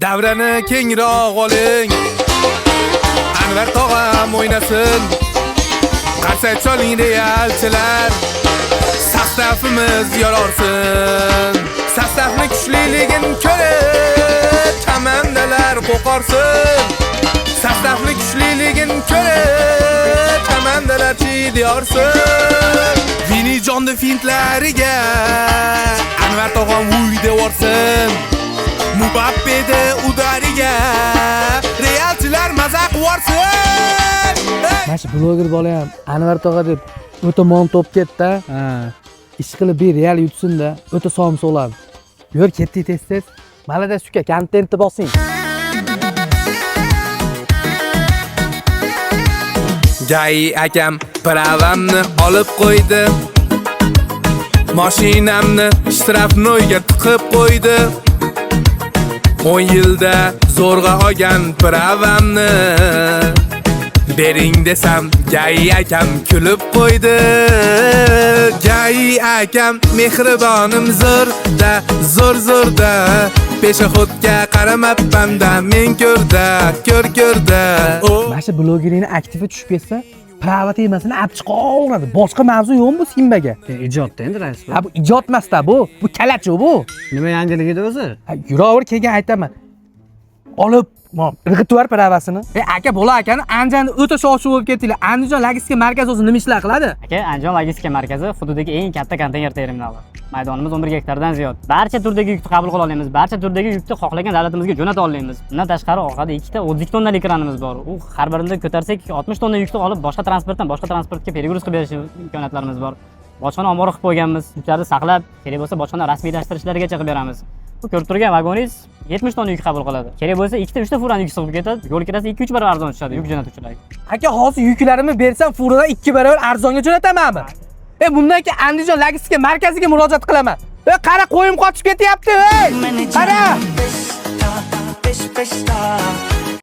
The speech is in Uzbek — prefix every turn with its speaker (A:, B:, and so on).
A: Davrani kengroq oling. Anvar tog'am o'ynasin. Qarsak choling realchilar. Sastafimiz yororsin. Sastafni kuchliligin ko'rib, tamandalar qo'qorsin. Sastafni kuchliligin ko'rib, tamandalar chidiyorsin. Vinijonda fintlariga Anvar tog'am uyda vorsin. Mubappede udariga realchilar mazaq vorsin.
B: Mana shu bloger bola ham Anvar tog'a deb o'ta mon top ketdi. Ish qilib bir real yutsin-da, o'ta som so'ladi. Yur ketdi tez-tez. Malada suka kontentni bosing.
A: Gai akam pravamni olib qo'ydi. Mashinamni shtrafnoyga tiqib qo'ydi. 10 yilda zo'rg'a olgan pravamni bering desam, Gai akam kulib qo'ydi. Gai akam mehribonim zo'rda, zo'rda. Peshoxodga qaramabman-da, men ko'rda.
B: Mana shu blogerning aktivi tushib ketsa, prava temasini olib chiqaveradi. Boshqa mavzu yo'qmi bu simbaga?
C: Ijodda endi rais.
B: Ha bu ijod emas-da bu. Bu kalachi bu.
C: Nima yangilik edi o'zi?
B: Yuraver kelgan aytaman. Olib, irg'itib pravasini. Aka bola akani Andijonda o'ta shov-shuv bo'lib ketdilar. Andijon logistika markazi o'zi nima ishlar qiladi?
D: Aka, Andijon logistika markazi hududdagi eng katta konteyner terminali. Maydonimiz 11 gektardan ziyod. Barcha turdagi yukni qabul qila olamiz. Barcha turdagi yukni xohlagan davlatimizga jo'nata olamiz. Bundan tashqari orqada 2 ta 32 tonnalik kranimiz bor. U har birida ko'tarsak 60 tonna yukni olib boshqa transportga perigruз qilib berish imkoniyatlarimiz bor. Bojxona ombori qilib qo'yganmiz. Yuklarni saqlab, kerak bo'lsa bojxona rasmiylashtirishlarigacha qilib beramiz. Bu ko'rib turgan vagoningiz 70 tonna yuk qabul qiladi. Kerak bo'lsa 2 ta 3 ta furani yuk sig'ib ketadi. Yo'l kirasi 2-3 barobar arzon tushadi yuk jo'natuvchilarga.
B: Aka, hozir yuklarimni bersam furadan 2 barobar arzonga jo'natamanmi? Bundan keyin Andijon logistika markaziga murojaat qilaman. Qara, qo'yim qochib ketyapti, Qara!